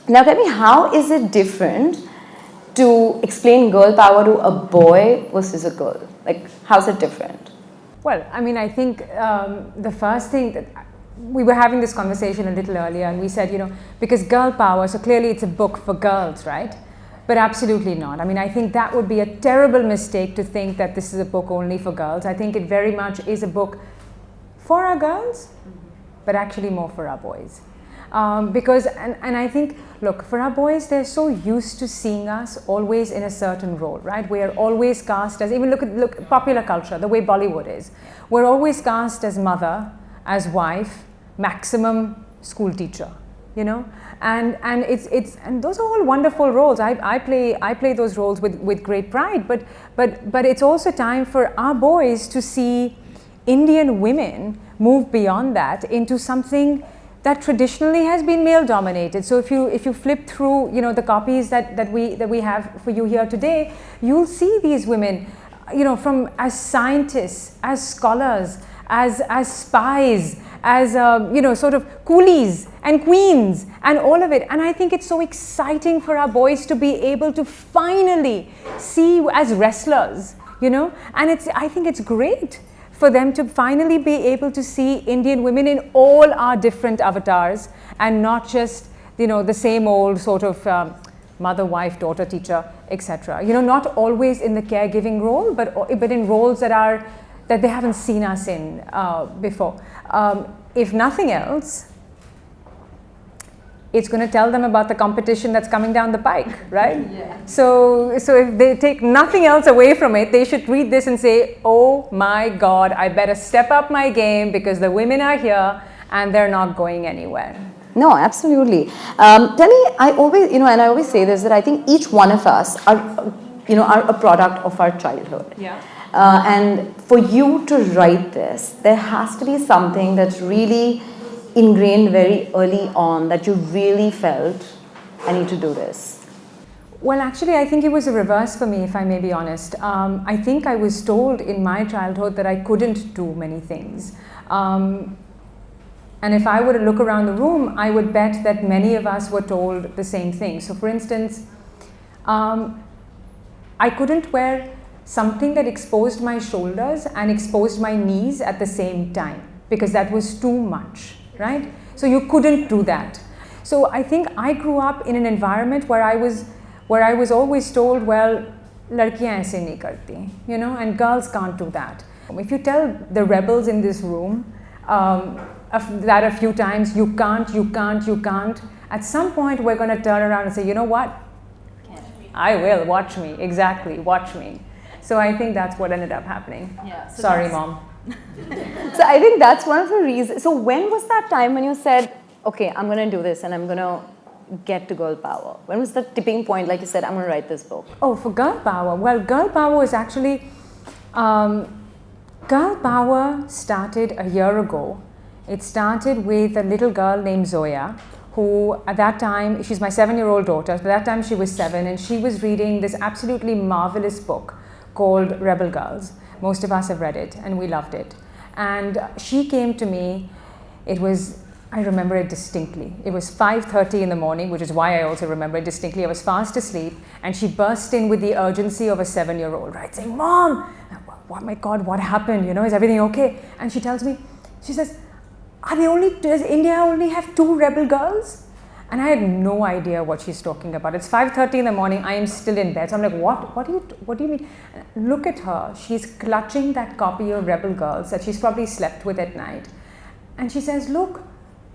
Now tell me, how is it different to explain girl power to a boy versus a girl? Like, how's it different? Well, I mean, I think the first thing that we were having this conversation a little earlier, and we said, because girl power, so clearly it's a book for girls, right? But absolutely not. I mean, I think that would be a terrible mistake to think that this is a book only for girls. I think it very much is a book for our girls, but actually more for our boys. Because, and I think, look, for our boys, they're so used to seeing us always in a certain role, right? We are always cast as, even look popular culture, the way Bollywood is. We're always cast as mother, as wife, maximum school teacher, and and those are all wonderful roles. I play those roles with great pride, but it's also time for our boys to see Indian women move beyond that into something that traditionally has been male dominated. So if you flip through the copies that we have for you here today, you'll see these women from as scientists, as scholars, as spies, as sort of coolies and queens and all of it. And I think it's so exciting for our boys to be able to finally see as wrestlers, and I think it's great for them to finally be able to see Indian women in all our different avatars, and not just the same old sort of mother, wife, daughter, teacher, etc. Not always in the caregiving role, but in roles that they haven't seen us in before. If nothing else, it's going to tell them about the competition that's coming down the pike, right? Yeah. So if they take nothing else away from it, they should read this and say, oh my God, I better step up my game because the women are here and they're not going anywhere. No, absolutely. Tell me, I always, and I always say this, that I think each one of us are a product of our childhood. Yeah. And for you to write this, there has to be something that's really ingrained very early on that you really felt, I need to do this. Well, actually, I think it was a reverse for me, if I may be honest. I think I was told in my childhood that I couldn't do many things. And if I were to look around the room, I would bet that many of us were told the same thing. So for instance, I couldn't wear something that exposed my shoulders and exposed my knees at the same time, because that was too much, right? So you couldn't do that. So I think I grew up in an environment where I was always told, well, ladkiyan aise nahi karti, and girls can't do that. If you tell the rebels in this room that a few times, you can't, at some point we're going to turn around and say, you know what? I will, watch me, exactly, watch me. So I think that's what ended up happening. Yeah, so sorry, Mom. So I think that's one of the reasons. So when was that time when you said, okay, I'm going to do this and I'm going to get to girl power? When was the tipping point, like you said, I'm going to write this book? Oh, for girl power? Well, girl power was actually, girl power started a year ago. It started with a little girl named Zoya, who at that time, she's my 7-year-old daughter, at that time she was 7, and she was reading this absolutely marvelous book called Rebel Girls. Most of us have read it and we loved it. And she came to me, I remember it distinctly. It was 5:30 in the morning, which is why I also remember it distinctly. I was fast asleep and she burst in with the urgency of a 7-year-old, right? Saying, Mom, oh my God, what happened? Is everything okay? And she tells me, she says, does India only have 2 rebel girls? And I had no idea what she's talking about. It's 5:30 in the morning. I am still in bed. So I'm like, what do you mean? Look at her. She's clutching that copy of Rebel Girls that she's probably slept with at night. And she says, look,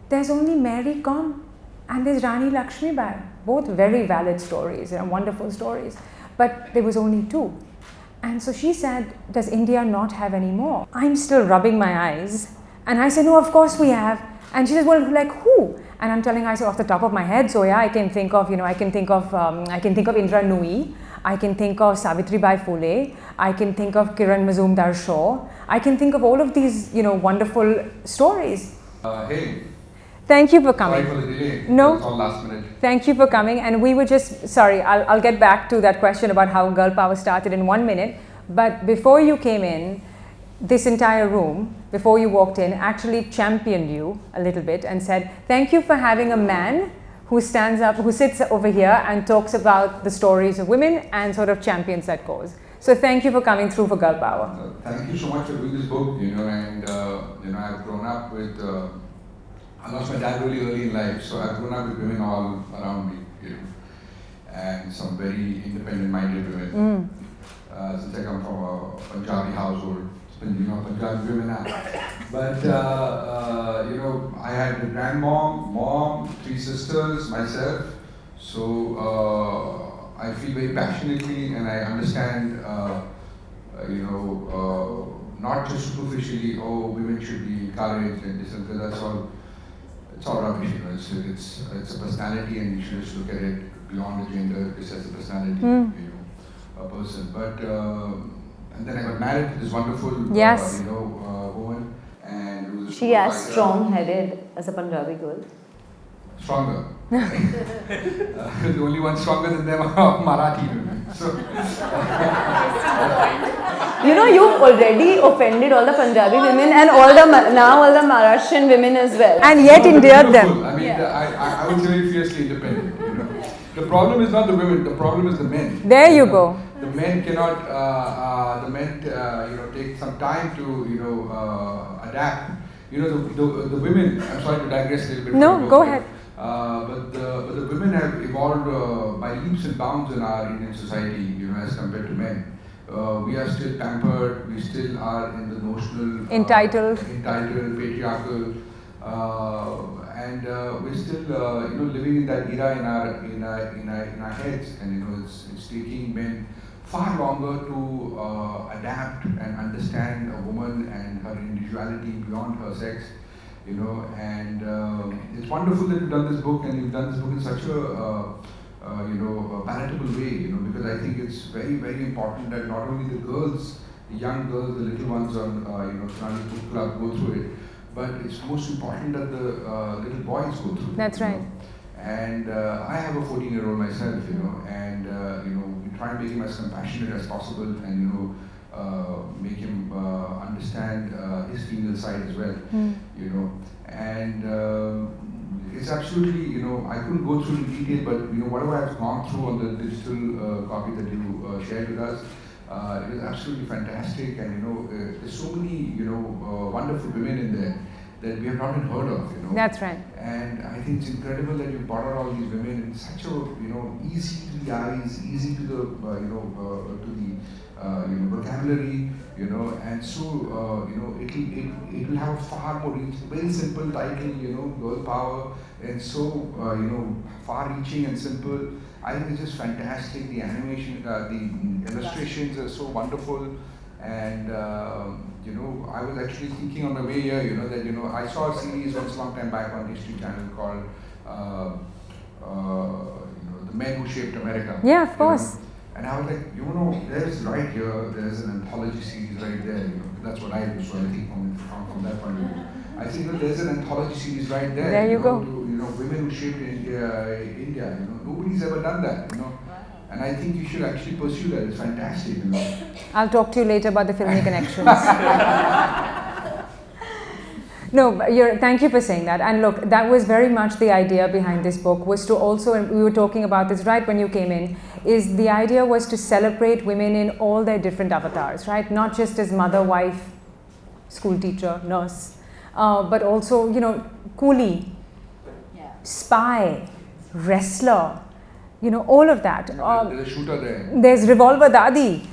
there's only Mary Kom and there's Rani Lakshmi Bai. Both very valid stories, wonderful stories. But there was only 2. And so she said, does India not have any more? I'm still rubbing my eyes. And I said, no, of course we have. And she says, well, like who? And I'm telling her, I said, off the top of my head, Zoya, I can think of Indra Nui, I can think of Savitribai Phule, I can think of Kiran Mazumdar Shaw, I can think of all of these, wonderful stories. Hey. Thank you for coming. Sorry for the delay. No. It's all last minute. Thank you for coming. And we were just, sorry, I'll get back to that question about how girl power started in 1 minute. But before you came in, this entire room, before you walked in, actually championed you a little bit and said, thank you for having a man who stands up, who sits over here and talks about the stories of women and sort of champions that cause. So thank you for coming through for Girl Power. Thank you so much for doing this book, and I've grown up with, I lost my dad really early in life, so I've grown up with women all around me, and some very independent-minded women. Since I come from a Punjabi household, Punjabi women are. But, I had a grandmom, mom, 3 sisters, myself, so I feel very passionately and I understand, not just superficially, women should be encouraged and this and that, it's all rubbish, it's a personality and you should just look at it beyond the gender, just as a personality, a person. But, and then I got married to this wonderful, woman, and it was She as strong-headed as a Punjabi girl. Stronger. The only one stronger than them are Marathi women. So, You've already offended all the Punjabi women and all the Maharashtrian women as well. And yet endeared them. I mean, I would say very fiercely independent. The problem is not the women, the problem is the men. There you go. The men cannot, take some time to, adapt. The women, I'm sorry to digress a little bit. No, go ahead. But the women have evolved by leaps and bounds in our Indian society, as compared to men. We are still pampered, we still are in the notional... Entitled, patriarchal, and we're still, living in that era in our heads, and it's taking men far longer to adapt and understand a woman and her individuality beyond her sex, and it's wonderful that you've done this book and you've done this book in such a palatable way, because I think it's very, very important that not only the girls, the young girls, the little ones on, Trani Book Club go through it, but it's most important that the little boys go through it. That's right. And I have a 14-year-old myself, and we try and make him as compassionate as possible and, make him understand his female side as well, and it's absolutely, I couldn't go through in detail, but whatever I've gone through on the digital copy that you shared with us, it was absolutely fantastic, and there's so many wonderful women in there that we have not even heard of. That's right. And I think it's incredible that you brought out all these women in such a easy to the eyes, easy to the vocabulary, and so it will have a far more very simple title, Girl Power, and so far-reaching and simple. I think it's just fantastic. The animation, the illustrations are so wonderful, and I was actually thinking on the way here, that I saw a series once a long time back on History Channel called The Men Who Shaped America. Yeah, of course. And I was like, there's right here, there's an anthology series right there. That's what I do, so I think from that point of view. I think there's an anthology series right there. There you go. Women who shaped India. Nobody's ever done that. And I think you should actually pursue that. It's fantastic. I'll talk to you later about the filmy connections. No, thank you for saying that. And look, that was very much the idea behind this book, was to also, and we were talking about this right when you came in, is the idea was to celebrate women in all their different avatars, right? Not just as mother, wife, school teacher, nurse, but also, coolie, spy, wrestler, all of that. There's a shooter there. There's Revolver Dadi.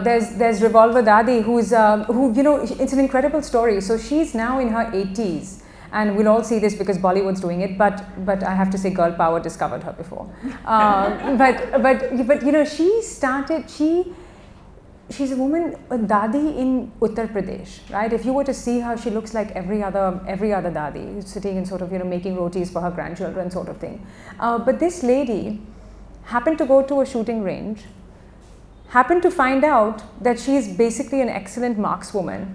There's Revolver Dadi, who it's an incredible story. So she's now in her 80s, and we'll all see this because Bollywood's doing it. But I have to say, Girl Power discovered her before. She started. She's a woman, a Dadi in Uttar Pradesh, right? If you were to see her, she looks like every other Dadi, sitting and sort of making rotis for her grandchildren, sort of thing. But this lady happened to go to a shooting range. Happened to find out that she's basically an excellent markswoman,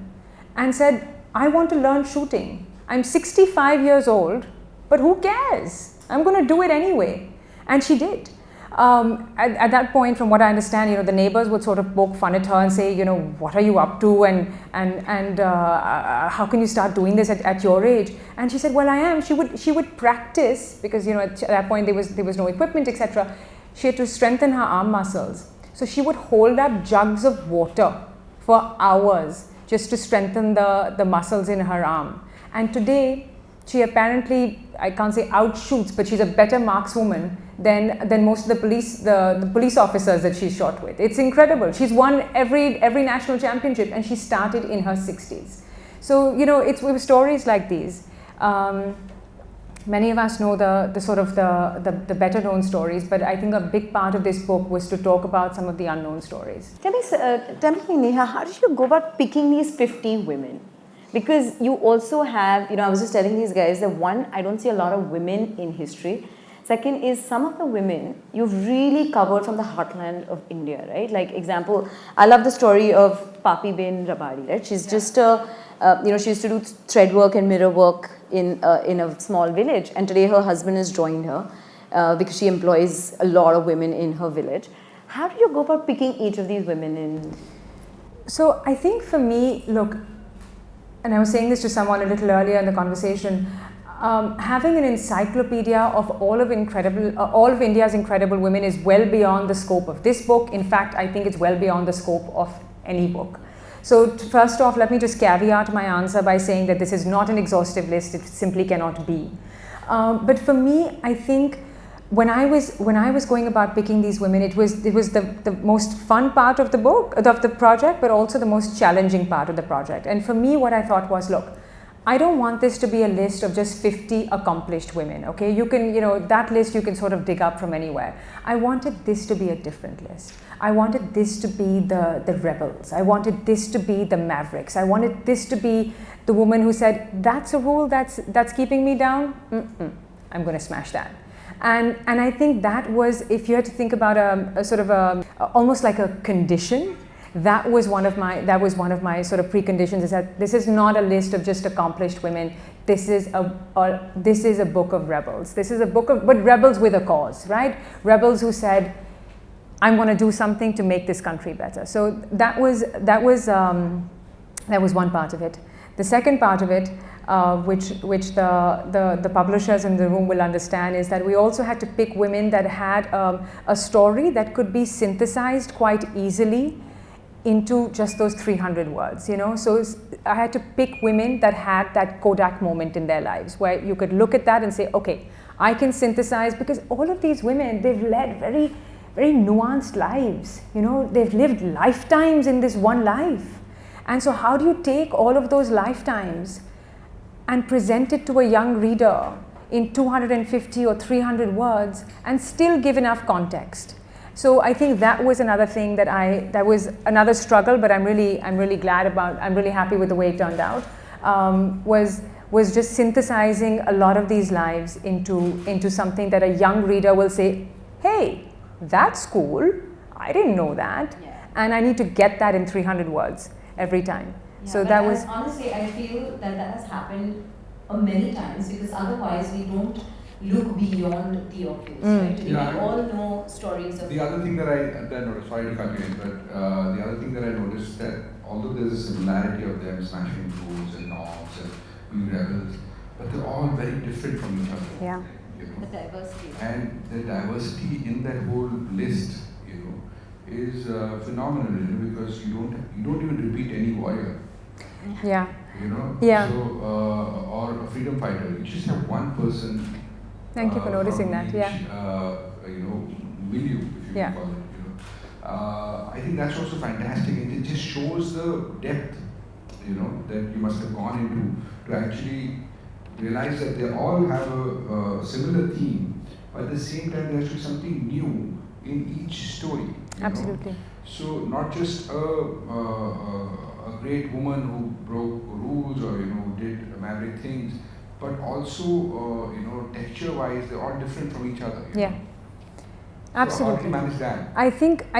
and said, I want to learn shooting. I'm 65 years old, but who cares? I'm going to do it anyway. And she did. At that point, from what I understand, the neighbors would sort of poke fun at her and say, what are you up to, and how can you start doing this at your age? And she said, well, I am. She would practice because at that point there was no equipment, etc. She had to strengthen her arm muscles. So she would hold up jugs of water for hours just to strengthen the muscles in her arm. And today, she apparently, I can't say outshoots, but she's a better markswoman than most of the police officers that she's shot with. It's incredible. She's won every national championship, and she started in her 60s. So it was stories like these. Many of us know the sort of the better known stories, but I think a big part of this book was to talk about some of the unknown stories. Tell me, Neha, how did you go about picking these 50 women? Because you also have, I was just telling these guys that one, I don't see a lot of women in history. Second is some of the women you've really covered from the heartland of India, right? Like example, I love the story of Papi Bin Rabari, right? She's just she used to do thread work and mirror work in a small village, and today her husband has joined her because she employs a lot of women in her village. How did you go about picking each of these women in? So I think for me, look, and I was saying this to someone a little earlier in the conversation, having an encyclopedia of all of India's incredible women is well beyond the scope of this book. In fact, I think it's well beyond the scope of any book. So first off, let me just caveat my answer by saying that this is not an exhaustive list. It simply cannot be. But for me, I think when I was going about picking these women, it was the most fun part of the book, of the project, but also the most challenging part of the project. And for me, what I thought was, look, I don't want this to be a list of just 50 accomplished women, okay? You can, that list you can sort of dig up from anywhere. I wanted this to be a different list. I wanted this to be the rebels. I wanted this to be the mavericks. I wanted this to be the woman who said, that's a rule that's keeping me down. I'm going to smash that. And I think that was, if you had to think about a sort of almost like a condition, that was one of my sort of preconditions, is that this is not a list of just accomplished women. This is a book of rebels. This is a book of, but rebels with a cause, right? Rebels who said, I'm going to do something to make this country better. So that was one part of it. The second part of it, which the publishers in the room will understand, is that we also had to pick women that had a story that could be synthesized quite easily into just those 300 words, So I had to pick women that had that Kodak moment in their lives, where you could look at that and say, okay, I can synthesize, because all of these women, they've led very, very nuanced lives, They've lived lifetimes in this one life. And so how do you take all of those lifetimes and present it to a young reader in 250 or 300 words and still give enough context? So I think that was another thing that was another struggle, but I'm really glad about, I'm really happy with the way it turned out, was just synthesizing a lot of these lives into something that a young reader will say, hey, that's cool, I didn't know that, and I need to get that in 300 words every time. Yeah, so that was... Honestly, I feel that has happened many times, because otherwise we don't look beyond the obvious, right? We all know stories of... The other thing that I noticed, sorry to cut you in, but the other thing that I noticed, that although there's a similarity of them smashing rules and norms and being rebels, but they're all very different from each other. Yeah. The diversity. And the diversity in that whole list, is phenomenal, because you don't even repeat any warrior. Yeah. Yeah. So, or a freedom fighter, you just have one person. Thank you for noticing that. Each, milieu, if you call it. I think that's also fantastic, and it just shows the depth, that you must have gone into to actually realize that they all have a similar theme, but at the same time there should be something new in each story. Absolutely. So not just a great woman who broke rules or did maverick things, but also texture-wise they're all different from each other. Yeah. Absolutely. So how do you manage that? I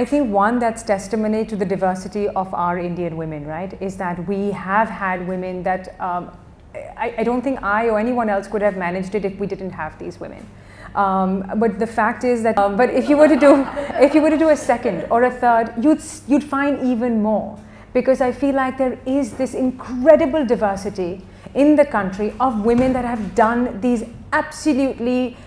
think one that's testimony to the diversity of our Indian women, right, is that we have had women that I don't think I or anyone else could have managed it if we didn't have these women. But the fact is that, but if you were to do a second or a third, you'd find even more, because I feel like there is this incredible diversity in the country of women that have done these absolutely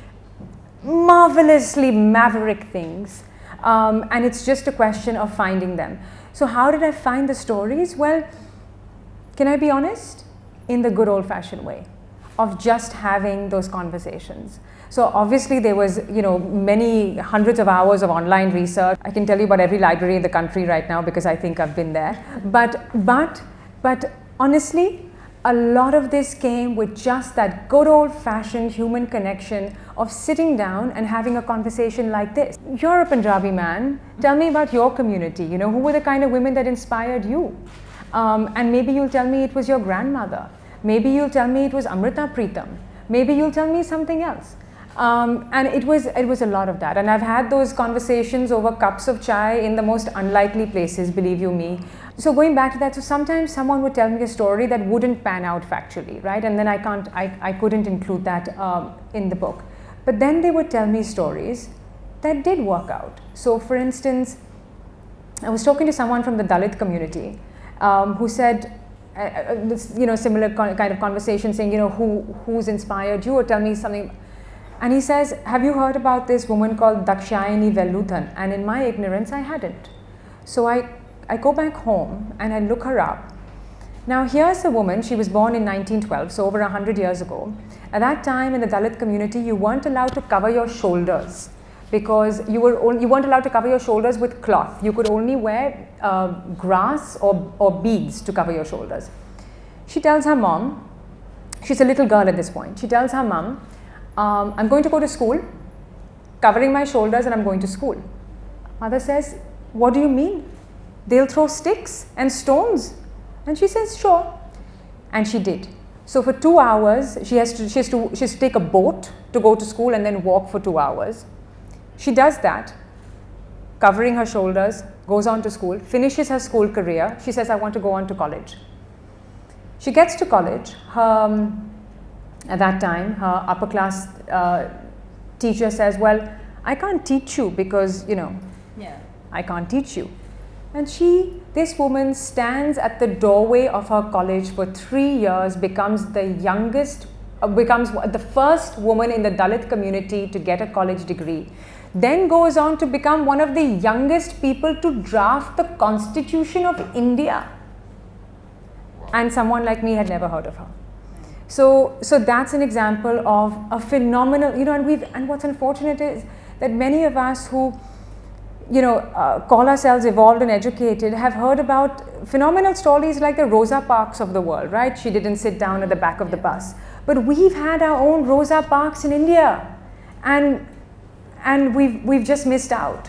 marvelously maverick things, and it's just a question of finding them. So how did I find the stories? Well, can I be honest? In the good old-fashioned way of just having those conversations. So obviously there was, many hundreds of hours of online research. I can tell you about every library in the country right now because I think I've been there. But honestly, a lot of this came with just that good old-fashioned human connection of sitting down and having a conversation like this. You're a Punjabi man. Tell me about your community. Who were the kind of women that inspired you? And maybe you'll tell me it was your grandmother. Maybe you'll tell me it was Amrita Pritam. Maybe you'll tell me something else. And it was a lot of that. And I've had those conversations over cups of chai in the most unlikely places, believe you me. So going back to that, so sometimes someone would tell me a story that wouldn't pan out factually, right? And then I couldn't include that in the book. But then they would tell me stories that did work out. So for instance, I was talking to someone from the Dalit community who said, similar kind of conversation saying, who's inspired you, or tell me something. And he says, have you heard about this woman called Dakshayani Veludhan? And in my ignorance, I hadn't. So I go back home and I look her up. Now here's a woman, she was born in 1912, so over 100 years ago. At that time in the Dalit community, you weren't allowed to cover your shoulders because you weren't allowed to cover your shoulders with cloth. You could only wear grass or beads to cover your shoulders. She tells her mom, she's a little girl at this point, she tells her mom, I'm going to go to school, covering my shoulders, and I'm going to school. Mother says, what do you mean? They'll throw sticks and stones. And she says, sure. And she did. So for 2 hours, she has to take a boat to go to school and then walk for 2 hours. She does that, covering her shoulders, goes on to school, finishes her school career. She says, I want to go on to college. She gets to college. At that time, her upper class teacher says, well, I can't teach you because, I can't teach you. And this woman stands at the doorway of her college for 3 years, becomes the first woman in the Dalit community to get a college degree, then goes on to become one of the youngest people to draft the Constitution of India. And someone like me had never heard of her. So that's an example of a phenomenal, and what's unfortunate is that many of us who, call ourselves evolved and educated have heard about phenomenal stories like the Rosa Parks of the world, right? She didn't sit down at the back of the bus. But we've had our own Rosa Parks in India, and we've just missed out,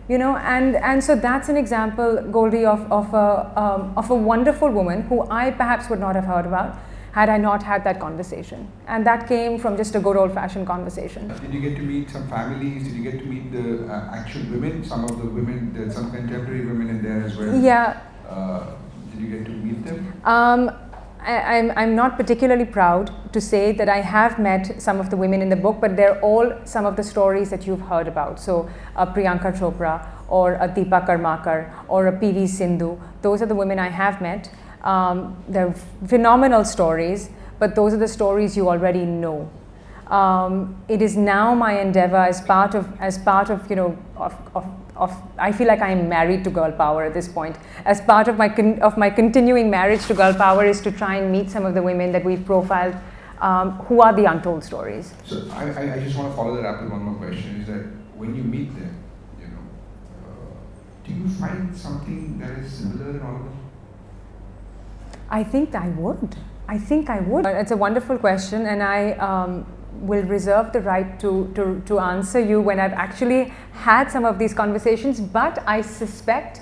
and so that's an example, Goldie, of a wonderful woman who I perhaps would not have heard about had I not had that conversation. And that came from just a good old-fashioned conversation. Did you get to meet some families? Did you get to meet the actual women? Some of the women, there's some contemporary women in there as well. Yeah. Did you get to meet them? I'm not particularly proud to say that I have met some of the women in the book, but they're all some of the stories that you've heard about. So Priyanka Chopra, or a Deepa Karmakar, or a PV Sindhu. Those are the women I have met. They're phenomenal stories, but those are the stories you already know. It is now my endeavor as part of I feel like I am married to girl power at this point. As part of my continuing marriage to girl power is to try and meet some of the women that we've profiled, who are the untold stories. So I just want to follow that up with one more question. Is that when you meet them, do you find something that is similar in all of them? I think I would. It's a wonderful question, and I will reserve the right to answer you when I've actually had some of these conversations. But I suspect,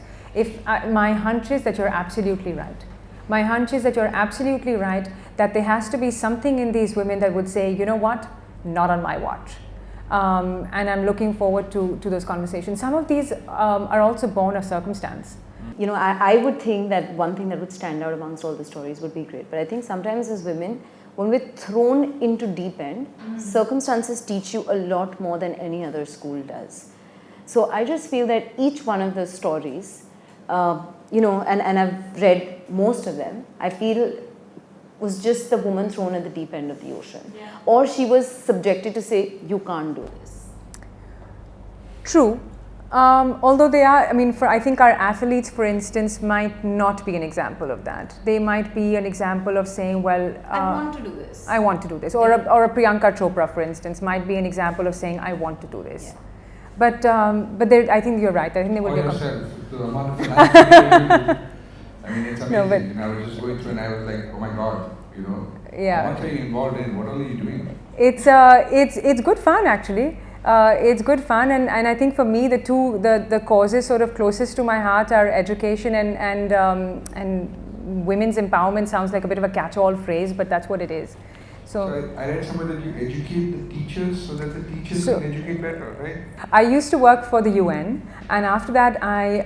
my hunch is that you're absolutely right. My hunch is that you're absolutely right, that there has to be something in these women that would say, you know what, not on my watch. And I'm looking forward to those conversations. Some of these are also born of circumstance. I would think that one thing that would stand out amongst all the stories would be great. But I think sometimes as women, when we're thrown into deep end, circumstances teach you a lot more than any other school does. So I just feel that each one of the stories, and I've read most of them, I feel was just the woman thrown at the deep end of the ocean. Yeah. Or she was subjected to say, you can't do this. True. Although they are, I think our athletes, for instance, might not be an example of that. They might be an example of saying, well, I want to do this. I want to do this. Or a Priyanka Chopra, for instance, might be an example of saying, I want to do this. Yeah. But I think you're right. I think they would be yourself, the amount of finance it's amazing. No, but I was just going through and I was like, oh my God, Yeah. What are you involved in? What are you doing? It's good fun, actually. It's good fun, and I think for me the causes sort of closest to my heart are education and women's empowerment. Sounds like a bit of a catch-all phrase, but that's what it is. So I read somewhere that you educate the teachers so that the teachers can educate better, right? I used to work for the UN, and after that I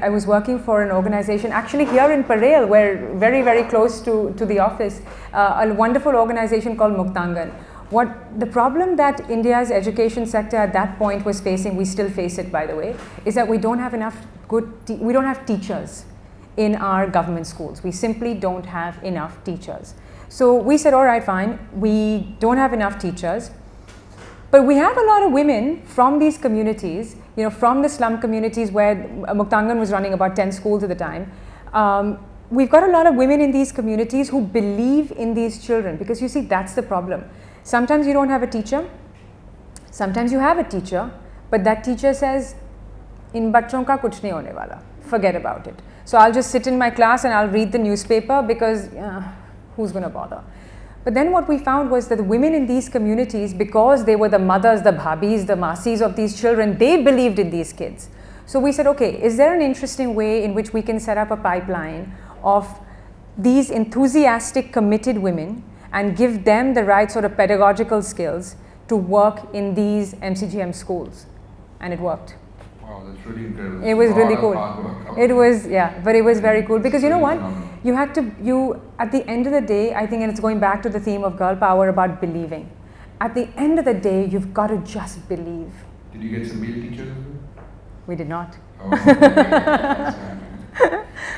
was working for an organization actually here in Parel, where very, very close to the office, a wonderful organization called Muktangan. What the problem that India's education sector at that point was facing, we still face it by the way, is that we don't have enough we don't have teachers in our government schools. We simply don't have enough teachers. So we said, all right, fine, we don't have enough teachers, but we have a lot of women from these communities, from the slum communities where Muktangan was running about 10 schools at the time. We've got a lot of women in these communities who believe in these children, because you see, that's the problem. Sometimes you don't have a teacher, sometimes you have a teacher, but that teacher says, in bachon ka kuch nahi hone wala, forget about it. So I'll just sit in my class and I'll read the newspaper because who's going to bother? But then what we found was that the women in these communities, because they were the mothers, the bhabis, the masis of these children, they believed in these kids. So we said, okay, is there an interesting way in which we can set up a pipeline of these enthusiastic, committed women and give them the right sort of pedagogical skills to work in these MCGM schools? And it worked. Wow, that's really incredible. It was really cool. It was, but it was very cool, because you know what? You had to, at the end of the day, I think, and it's going back to the theme of girl power about believing. At the end of the day, you've got to just believe. Did you get some male teachers? We did not. Oh, okay.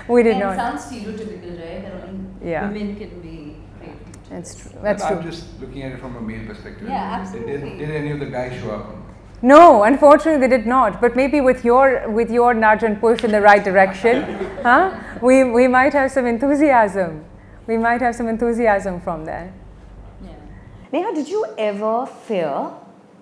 We did not. It sounds stereotypical, right? That only women can be great teachers. That's true. That's true. I'm just looking at it from a male perspective. Yeah, absolutely. Did any of the guys show up? No, unfortunately they did not. But maybe with your nudge and push in the right direction, we might have some enthusiasm. We might have some enthusiasm from there. Yeah. Neha, did you ever fear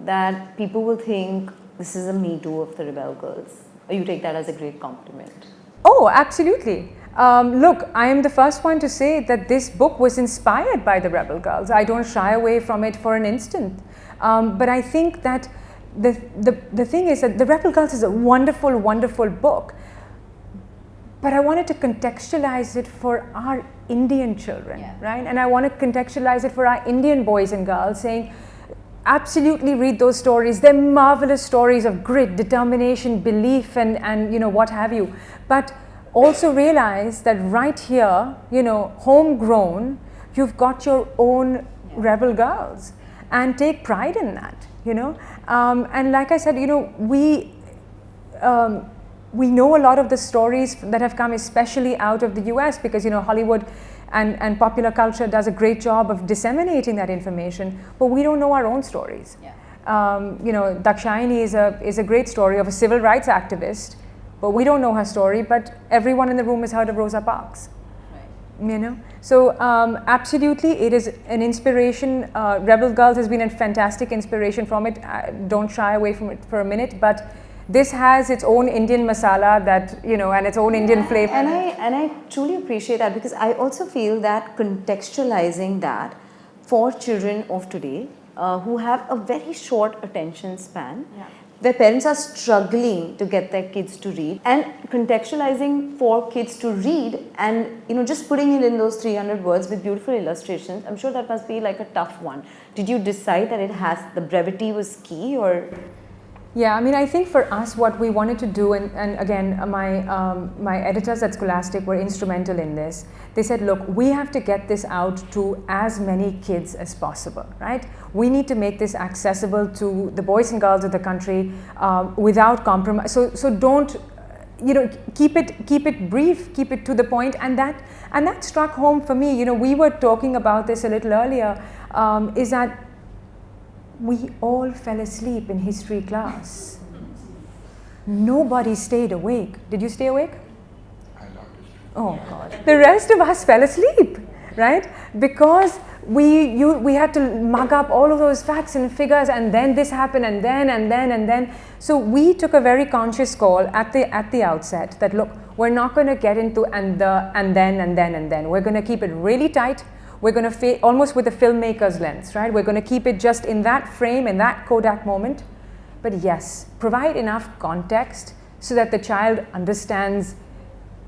that people will think this is a Me Too of the Rebel Girls? Or you take that as a great compliment? Oh, absolutely. Look, I am the first one to say that this book was inspired by the Rebel Girls. I don't shy away from it for an instant. But I think that the thing is that the Rebel Girls is a wonderful, wonderful book. But I wanted to contextualize it for our Indian children, right? And I want to contextualize it for our Indian boys and girls, saying, absolutely read those stories. They're marvelous stories of grit, determination, belief, and what have you. But also realize that right here, homegrown, you've got your own rebel girls, and take pride in that, And like I said, we know a lot of the stories that have come especially out of the US, because Hollywood and popular culture does a great job of disseminating that information, but we don't know our own stories. Dakshayani is a great story of a civil rights activist, but we don't know her story, but everyone in the room has heard of Rosa Parks. So absolutely it is an inspiration. Rebel Girls has been a fantastic inspiration from it. Don't shy away from it for a minute, but this has its own Indian masala that, and its own Indian flavor. And I truly appreciate that, because I also feel that contextualizing that for children of today who have a very short attention span, where parents are struggling to get their kids to read, and contextualizing for kids to read and, just putting it in those 300 words with beautiful illustrations, I'm sure that must be like a tough one. Did you decide that the brevity was key, or? Yeah, I mean, I think for us, what we wanted to do, and again, my editors at Scholastic were instrumental in this. They said, look, we have to get this out to as many kids as possible, right? We need to make this accessible to the boys and girls of the country without compromise. So don't, keep it brief, keep it to the point, and that struck home for me. We were talking about this a little earlier. Is that we all fell asleep in history class. Nobody stayed awake. Did you stay awake? I loved history. Oh God. The rest of us fell asleep, right? Because we had to mug up all of those facts and figures, and then this happened, and then. So we took a very conscious call at the outset that, look, we're not going to get into and then. We're going to keep it really tight. We're going to almost with the filmmaker's lens, right? We're going to keep it just in that frame, in that Kodak moment. But yes, provide enough context so that the child understands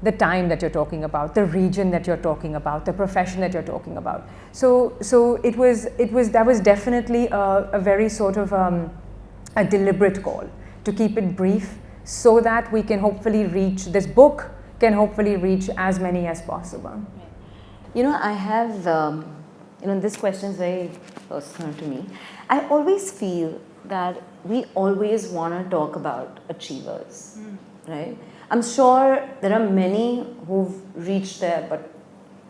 the time that you're talking about, the region that you're talking about, the profession that you're talking about. So that was definitely a very sort of a deliberate call to keep it brief, so that we can hopefully reach, this book can hopefully reach as many as possible. I have, this question is very personal to me. I always feel that we always want to talk about achievers, right? I'm sure there are many who've reached there but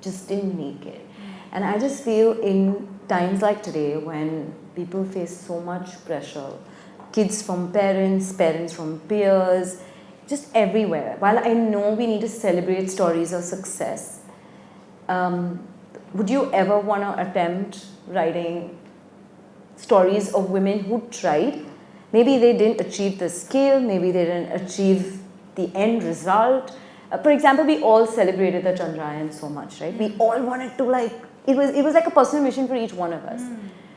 just didn't make it. And I just feel in times like today, when people face so much pressure, kids from parents, parents from peers, just everywhere. While I know we need to celebrate stories of success, would you ever want to attempt writing stories of women who tried? Maybe they didn't achieve the scale, maybe they didn't achieve the end result. For example, we all celebrated the Chandrayaan so much, right? We all wanted to it was like a personal mission for each one of us.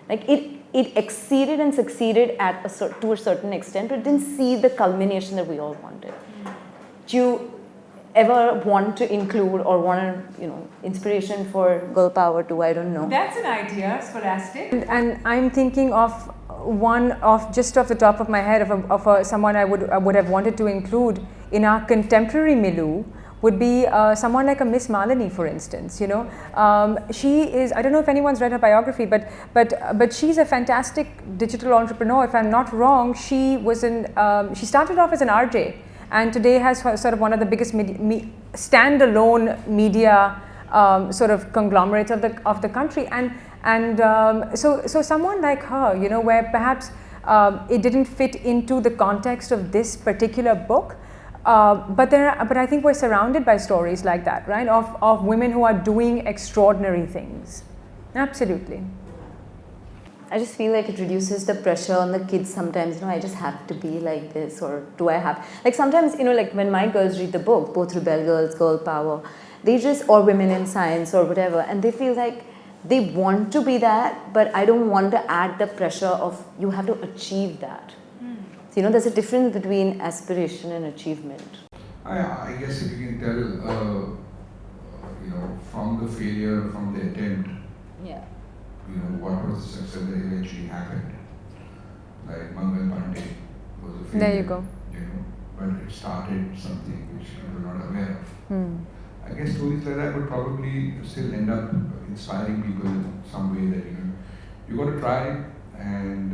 Like it exceeded and succeeded to a certain extent, but it didn't see the culmination that we all wanted. Do you ever want to include or want inspiration for girl power too? I don't know. That's an idea, Scholastic. And I'm thinking of one just off the top of my head of someone I would have wanted to include in our contemporary milieu would be someone like a Miss Malini, for instance. She is, I don't know if anyone's read her biography, but she's a fantastic digital entrepreneur. If I'm not wrong, she started off as an RJ, and today has sort of one of the biggest standalone media sort of conglomerates of the country, and so someone like her, where perhaps it didn't fit into the context of this particular book, but I think we're surrounded by stories like that, right? Of women who are doing extraordinary things. Absolutely. I just feel like it reduces the pressure on the kids sometimes. I just have to be like this, or do I have... sometimes, when my girls read the book, both Rebel Girls, Girl Power, or Women in Science or whatever, and they feel like they want to be that, but I don't want to add the pressure of you have to achieve that. So, there's a difference between aspiration and achievement. I guess if you can tell, from the failure, from the attempt, what was the success that eventually happened. Like Mangal Pandey was a failure. There you go. But it started something which you were not aware of. I guess stories like that would probably still end up inspiring people in some way that, you got to try, and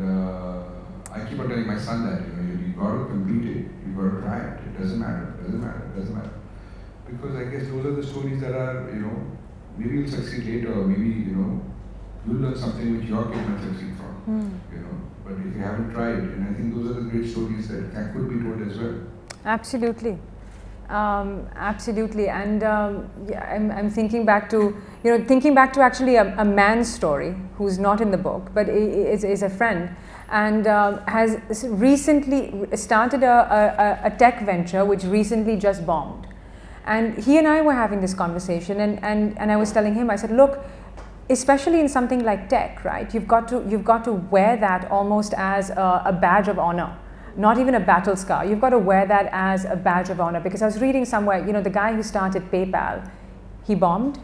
I keep on telling my son that, you got to complete it, you got to try it, it doesn't matter. Because I guess those are the stories that are, maybe you'll succeed later, or maybe, you'll learn something which your kid might succeed from, But if you haven't tried, and I think those are the great stories that could be told as well. Absolutely. Absolutely, and I'm thinking back to actually a man's story who's not in the book, but is a friend, and has recently started a tech venture which recently just bombed. And he and I were having this conversation, and I was telling him, I said, look, especially in something like tech, right? You've got to wear that almost as a badge of honor. Not even a battle scar. You've got to wear that as a badge of honor, because I was reading somewhere, the guy who started PayPal, he bombed,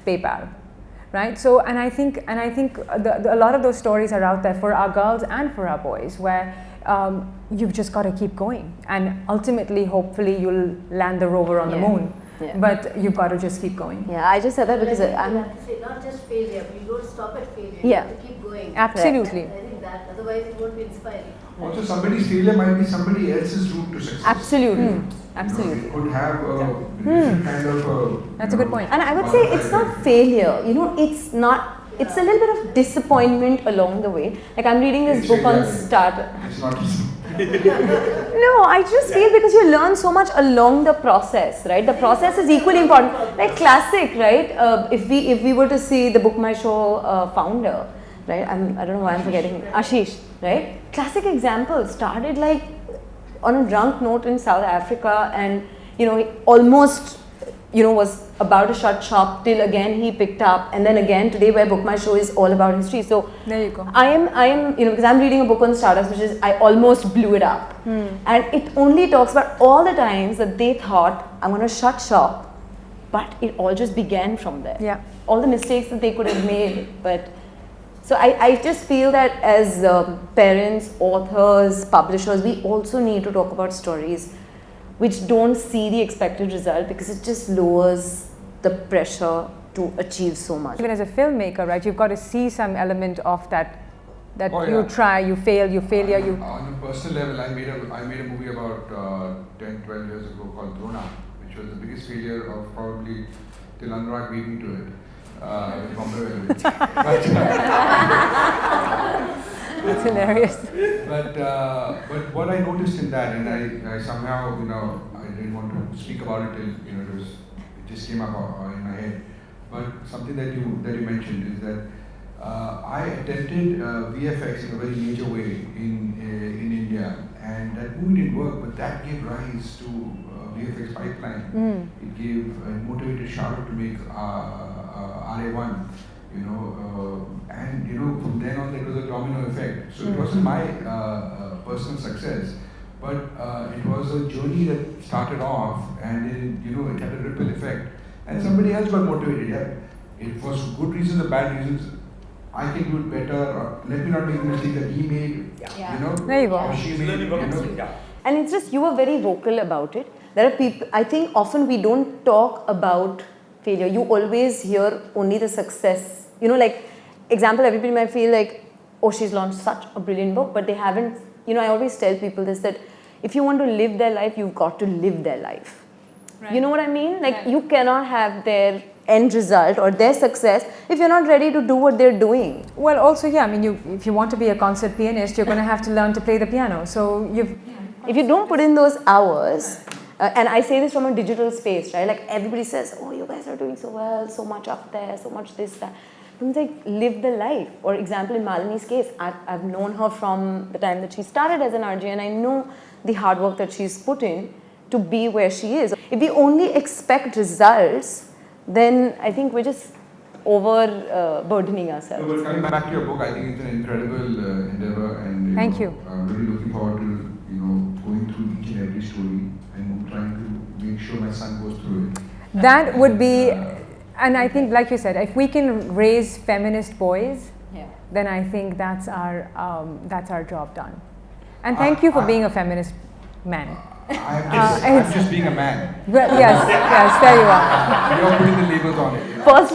PayPal, right? So, and I think a lot of those stories are out there for our girls and for our boys, where you've just got to keep going, and ultimately, hopefully, you'll land the rover on the moon. Yeah. But you've got to just keep going. Yeah, I just said that because I'm. have to say, not just failure, but you don't stop at failure. Yeah. You have to keep going. Absolutely. I think that, otherwise it won't be inspiring. Also, somebody's failure might be somebody else's route to success. Absolutely. Absolutely. You know, it could have a different kind of. That's a good point. And I would say it's not failure, it's not, it's a little bit of disappointment along the way. Like I'm reading this book on startup. It's not. No, I just feel because you learn so much along the process, right? The process is equally important. Like classic, right? If we were to see the Book My Show founder, right? I don't know why I'm forgetting Ashish, right? Classic example. Started like on a drunk note in South Africa, and he almost was about to shut shop till again he picked up, and then again today where Book My Show is all about history. So there you go. I am because I'm reading a book on startups, which is I almost blew it up, and it only talks about all the times that they thought I'm going to shut shop, but it all just began from there. Yeah. All the mistakes that they could have made, but so I just feel that as parents, authors, publishers, we also need to talk about stories which don't see the expected result, because it just lowers the pressure to achieve so much. Even as a filmmaker, right, you've got to see some element of that Oh, you yeah. try, you fail, you failure, you... On a personal level, I made a movie about 10, 12 years ago called Drona, which was the biggest failure of probably till Anurag beat me to it. It's hilarious. But what I noticed in that, and I somehow, I didn't want to speak about it till, it just came up in my head. But something that you mentioned is that I attempted VFX in a very major way in India, and that movie didn't work, but that gave rise to VFX pipeline. It motivated Shahrukh to make RA1. And from then on, it was a domino effect. So it wasn't my personal success, but it was a journey that started off, and then it had a ripple effect, and somebody else got motivated. Yeah, it was for good reasons or bad reasons. I can do it better, or let me not make the mistake that he made. There you go. Or she made. And it's just, you were very vocal about it. There are people, I think often we don't talk about failure. You always hear only the success. Like, example, everybody might feel like, oh, she's launched such a brilliant book, but they haven't, I always tell people this, that if you want to live their life, you've got to live their life. Right. You know what I mean? Like, you cannot have their end result or their success if you're not ready to do what they're doing. Well, also, yeah, if you want to be a concert pianist, you're going to have to learn to play the piano. So if you don't put in those hours, and I say this from a digital space, right? Like everybody says, oh, you guys are doing so well, so much up there, so much this, that. I'm like, live the life. Or example, in Malini's case, I've known her from the time that she started as an RJ, and I know the hard work that she's put in to be where she is. If we only expect results, then I think we're just overburdening ourselves. But coming back to your book, I think it's an incredible endeavor, and Thank you. I'm really looking forward to going through each and every story and trying to make sure my son goes through it. That would be, and I think, like you said, if we can raise feminist boys, then I think that's our job done. And thank you for being a feminist man. I'm just being a man. Well, yes, there you are. You're putting the labels on it. First,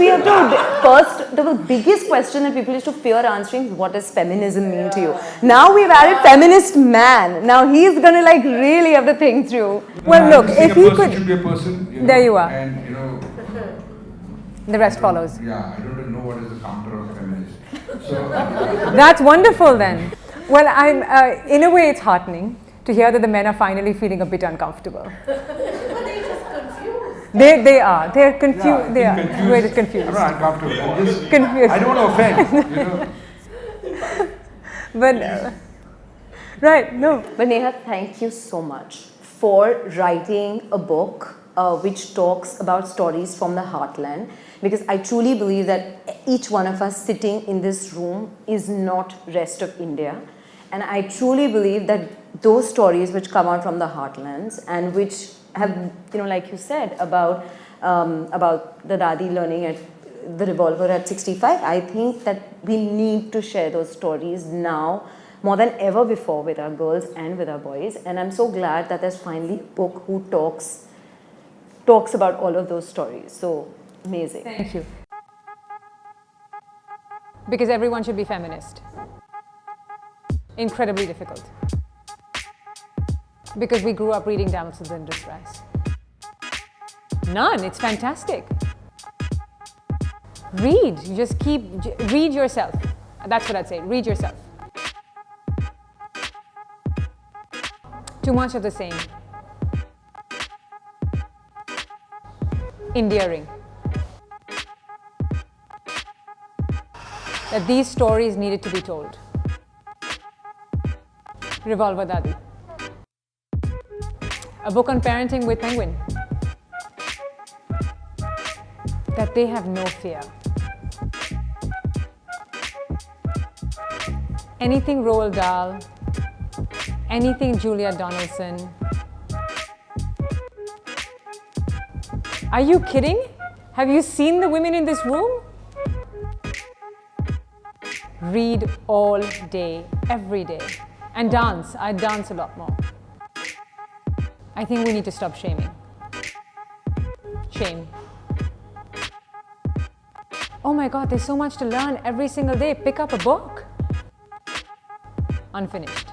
the biggest question that people used to fear answering is, what does feminism mean to you? Now we've added feminist man. Now he's gonna really have to think through. Well, look, if he could, should be a person. There you are. And the rest follows. Yeah, I don't know what is the counter of feminist. So that's wonderful then. Well, in a way, it's heartening to hear that the men are finally feeling a bit uncomfortable. They're just confused. They are. They're confused. Yeah, they are. Wait, confused. I'm not uncomfortable. I'm just confused. I don't want to offend. But right, no. But Neha, thank you so much for writing a book which talks about stories from the heartland, because I truly believe that each one of us sitting in this room is not rest of India. And I truly believe that those stories which come out from the heartlands and which have, like you said, about the Dadi learning at the revolver at 65. I think that we need to share those stories now more than ever before with our girls and with our boys. And I'm so glad that there's finally a book who talks about all of those stories. So amazing. Thank you. Because everyone should be feminist. Incredibly difficult. Because we grew up reading damsels in distress. None, it's fantastic. Read, you just read yourself. That's what I'd say, read yourself. Too much of the same. Endearing. That these stories needed to be told. Revolver Dadi. A book on parenting with Penguin. That they have no fear. Anything Roald Dahl, anything Julia Donaldson. Are you kidding? Have you seen the women in this room? Read all day, every day. And dance. I dance a lot more. I think we need to stop shaming. Shame. Oh my God, there's so much to learn every single day. Pick up a book. Unfinished.